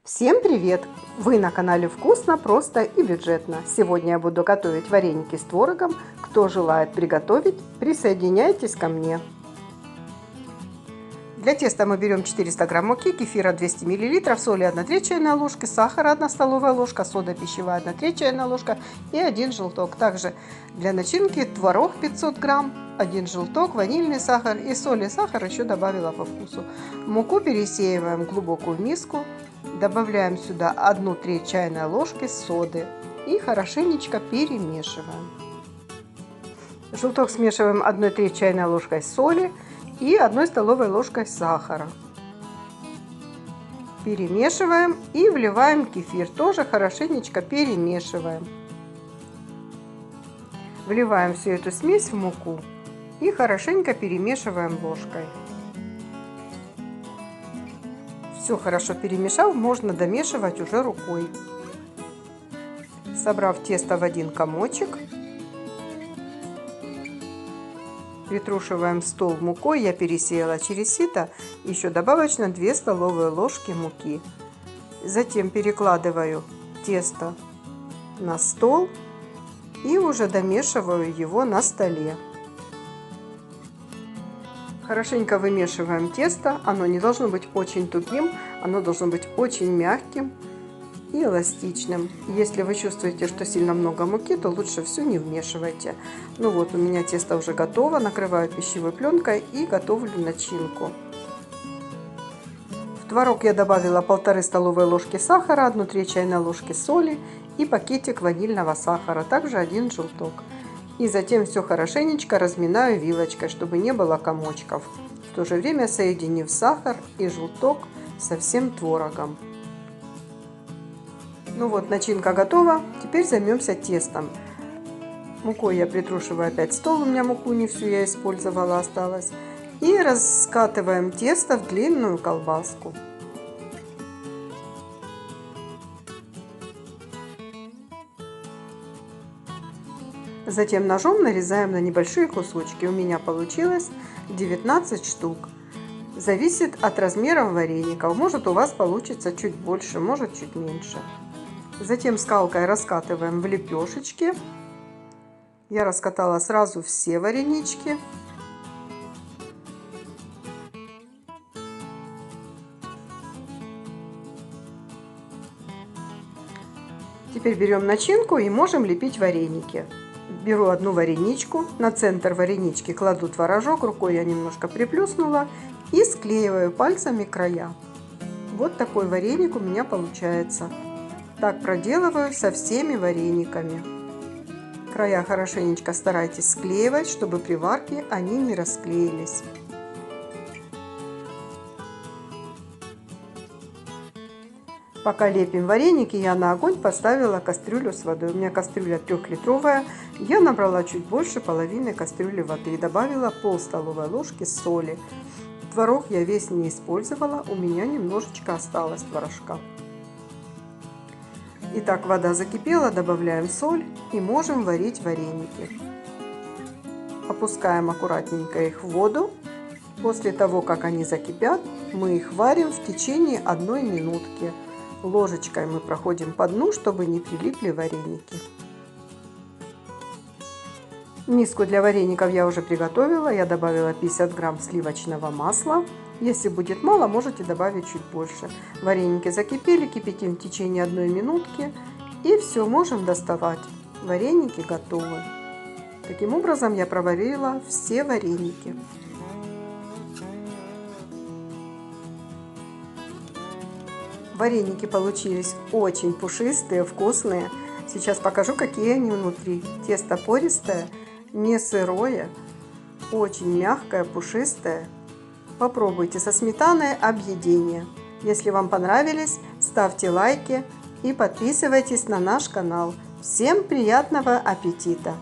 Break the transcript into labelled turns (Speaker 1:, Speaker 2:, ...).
Speaker 1: Всем привет! Вы на канале Вкусно, просто и бюджетно. Сегодня я буду готовить вареники с творогом. Кто желает приготовить, присоединяйтесь ко мне. Для теста мы берем 400 грамм муки, кефира 200 мл, соли 1/3 чайной ложки, сахара 1 столовая ложка, сода пищевая 1/3 чайной ложка и 1 желток. Также для начинки творог 500 грамм, 1 желток, ванильный сахар и соль и сахар еще добавила по вкусу. Муку пересеиваем в глубокую миску. Добавляем сюда 1/3 чайной ложки соды и хорошенечко перемешиваем. Желток смешиваем 1/3 чайной ложкой соли и 1 столовой ложкой сахара. Перемешиваем и вливаем кефир. Тоже хорошенечко перемешиваем. Вливаем всю эту смесь в муку и хорошенько перемешиваем ложкой. Все хорошо перемешав, можно домешивать уже рукой. Собрав тесто в один комочек, притрушиваем стол мукой. Я пересеяла через сито еще добавочно 2 столовые ложки муки. Затем перекладываю тесто на стол и уже домешиваю его на столе. Хорошенько вымешиваем тесто. Оно не должно быть очень тугим, оно должно быть очень мягким и эластичным. Если вы чувствуете, что сильно много муки, то лучше все не вмешивайте. Ну вот, у меня тесто уже готово. Накрываю пищевой пленкой и готовлю начинку. В творог я добавила 1,5 столовой ложки сахара, 1/3 чайной ложки соли и пакетик ванильного сахара, также 1 желток. И затем все хорошенечко разминаю вилочкой, чтобы не было комочков. В то же время соединив сахар и желток со всем творогом. Ну вот, начинка готова. Теперь займемся тестом. Мукой я притрушиваю опять стол. У меня муку не всю я использовала, осталось. И раскатываем тесто в длинную колбаску. Затем ножом нарезаем на небольшие кусочки. У меня получилось 19 штук. Зависит от размеров вареников. Может, у вас получится чуть больше, может, чуть меньше. Затем скалкой раскатываем в лепешечки. Я раскатала сразу все варенички. Теперь берем начинку и можем лепить вареники. Беру одну вареничку, на центр варенички кладу творожок, рукой я немножко приплюснула и склеиваю пальцами края. Вот такой вареник у меня получается. Так проделываю со всеми варениками. Края хорошенечко старайтесь склеивать, чтобы при варке они не расклеились. Пока лепим вареники, я на огонь поставила кастрюлю с водой. У меня кастрюля 3-литровая. Я набрала чуть больше половины кастрюли воды и добавила пол столовой ложки соли. Творог я весь не использовала, у меня немножечко осталось творожка. Итак, вода закипела, добавляем соль и можем варить вареники. Опускаем аккуратненько их в воду. После того, как они закипят, мы их варим в течение 1 минутки. Ложечкой мы проходим по дну, чтобы не прилипли вареники. Миску для вареников я уже приготовила. Я добавила 50 грамм сливочного масла. Если будет мало, можете добавить чуть больше. Вареники закипели, кипятим в течение 1 минутки. И все, можем доставать. Вареники готовы. Таким образом я проварила все вареники. Вареники получились очень пушистые, вкусные. Сейчас покажу, какие они внутри. Тесто пористое, не сырое, очень мягкое, пушистое. Попробуйте со сметаной объедение. Если вам понравились, ставьте лайки и подписывайтесь на наш канал. Всем приятного аппетита!